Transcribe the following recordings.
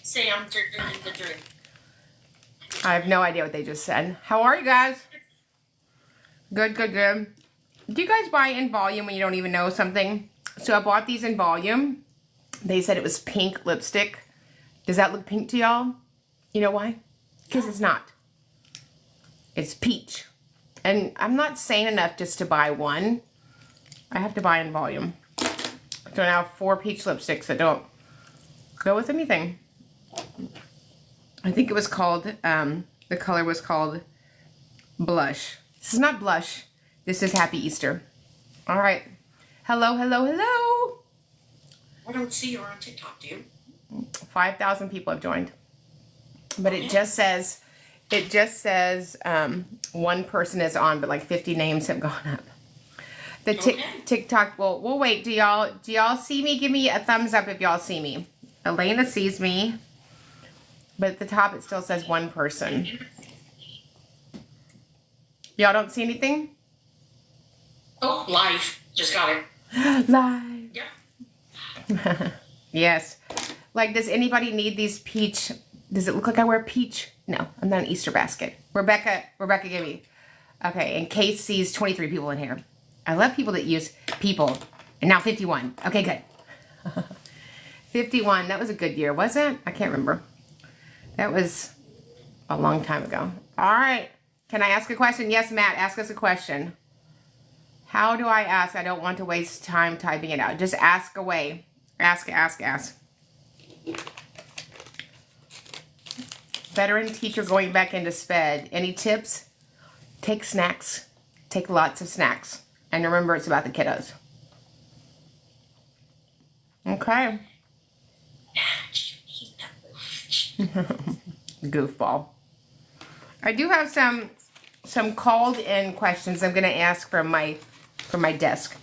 say I'm drinking the drink. I have no idea what they just said. How are you guys? Good, good, good. Do you guys buy in volume when you don't even know something? So I bought these in volume. They said it was pink lipstick. Does that look pink to y'all? You know why? Because it's not. It's peach. And I'm not sane enough just to buy one. I have to buy in volume. So now 4 peach lipsticks that don't go with anything. I think it was called, the color was called Blush. This is not Blush. This is Happy Easter. All right. Hello, hello, hello. I don't see you on TikTok, do you? 5,000 people have joined. But it just says, one person is on, but like 50 names have gone up. The TikTok, well, we'll wait. Do y'all see me? Give me a thumbs up if y'all see me. Elena sees me. But at the top, it still says one person. Y'all don't see anything? Oh, live. Just got it. Live. Yeah. Yes. Like, does anybody need these peach? Does it look like I wear peach? No, I'm not an Easter basket. Rebecca, give me. Okay, and Kate sees 23 people in here. I love people that use people. And now 51. Okay, good. 51. That was a good year, wasn't it? I can't remember. That was a long time ago. All right. Can I ask a question? Yes, Matt, ask us a question. How do I ask? I don't want to waste time typing it out. Just ask away. Ask. Veteran teacher going back into SPED. Any tips? Take snacks. Take lots of snacks. And remember, it's about the kiddos. Okay. Goofball. I do have some called in questions I'm going to ask from my desk.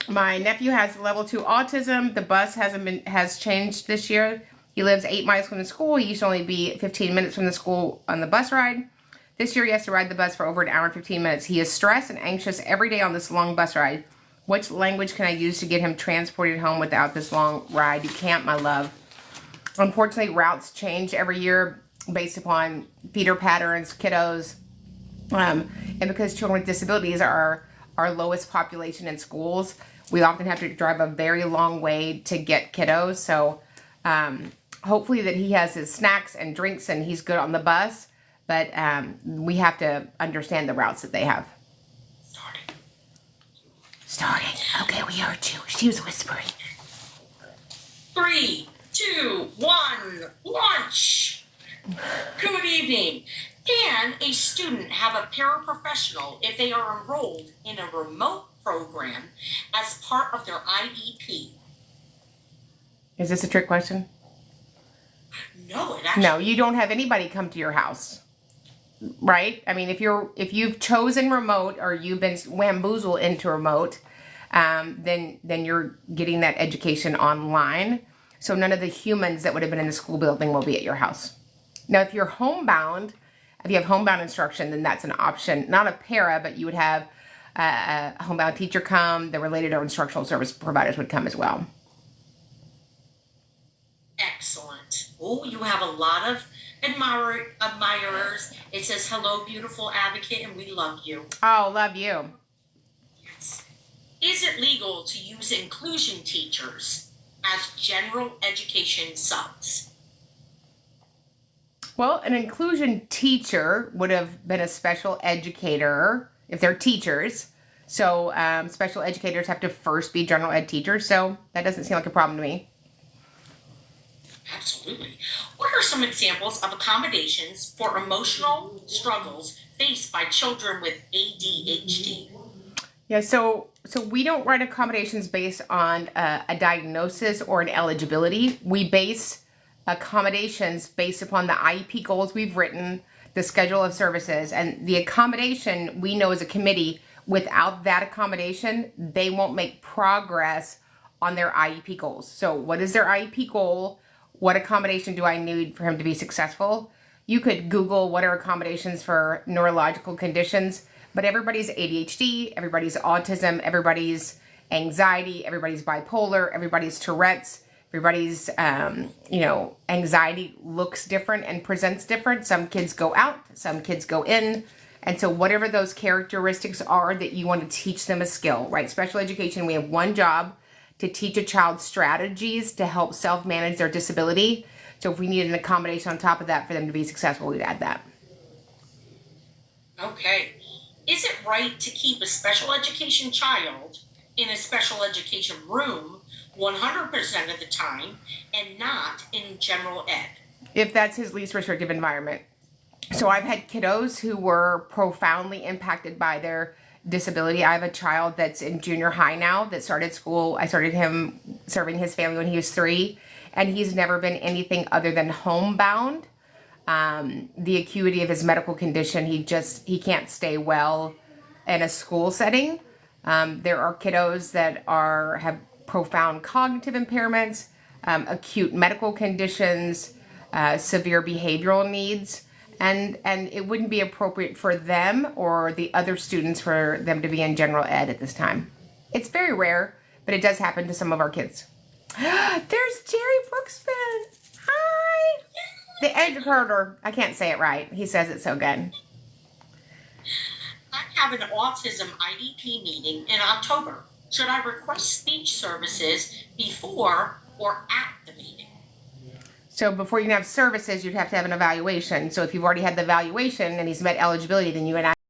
My nephew has level 2 autism. The bus has changed this year. He lives 8 miles from the school. He used to only be 15 minutes from the school on the bus ride. This year he has to ride the bus for over an hour and 15 minutes. He is stressed and anxious every day on this long bus ride. Which language can I use to get him transported home without this long ride? You can't, my love. Unfortunately, routes change every year based upon feeder patterns, kiddos, and because children with disabilities are our lowest population in schools, we often have to drive a very long way to get kiddos. So hopefully that he has his snacks and drinks and he's good on the bus, but we have to understand the routes that they have. Starting. Okay, we heard you. She was whispering. 3, 2, 1, launch. Good evening. Can a student have a paraprofessional if they are enrolled in a remote program as part of their IEP? Is this a trick question? No, it actually... No, you don't have anybody come to your house, right? I mean, if you've chosen remote or you've been wamboozled into remote, then you're getting that education online. So none of the humans that would have been in the school building will be at your house. Now, if you're homebound, if you have homebound instruction, then that's an option. Not a para, but you would have a homebound teacher come. The related or instructional service providers would come as well. Excellent. Oh, you have a lot of admirers. It says, hello, beautiful advocate, and we love you. Oh, love you. Yes. Is it legal to use inclusion teachers as general education subs? Well, an inclusion teacher would have been a special educator if they're teachers. So special educators have to first be general ed teachers. So that doesn't seem like a problem to me. Absolutely. What are some examples of accommodations for emotional struggles faced by children with ADHD? Yeah, so we don't write accommodations based on a diagnosis or an eligibility. We base accommodations based upon the IEP goals we've written, the schedule of services, and the accommodation we know as a committee, without that accommodation, they won't make progress on their IEP goals. So what is their IEP goal? What accommodation do I need for him to be successful? You could Google what are accommodations for neurological conditions, but everybody's ADHD, everybody's autism, everybody's anxiety, everybody's bipolar, everybody's Tourette's. Everybody's, anxiety looks different and presents different. Some kids go out, some kids go in. And so whatever those characteristics are that you want to teach them a skill, right? Special education, we have one job to teach a child strategies to help self-manage their disability. So if we need an accommodation on top of that for them to be successful, we'd add that. Okay. Is it right to keep a special education child in a special education room 100% of the time and not in general ed? If that's his least restrictive environment. So I've had kiddos who were profoundly impacted by their disability. I have a child that's in junior high now that started school. I started him serving his family when he was 3, and he's never been anything other than homebound. The acuity of his medical condition, he can't stay well in a school setting. There are kiddos that have profound cognitive impairments, acute medical conditions, severe behavioral needs. And it wouldn't be appropriate for them or the other students for them to be in general ed at this time. It's very rare, but it does happen to some of our kids. There's Jerry Brooksman. Hi. The educator. I can't say it right. He says it so good. I have an autism IEP meeting in October. Should I request speech services before or at the meeting? So before you can have services, you'd have to have an evaluation. So if you've already had the evaluation and he's met eligibility, then you and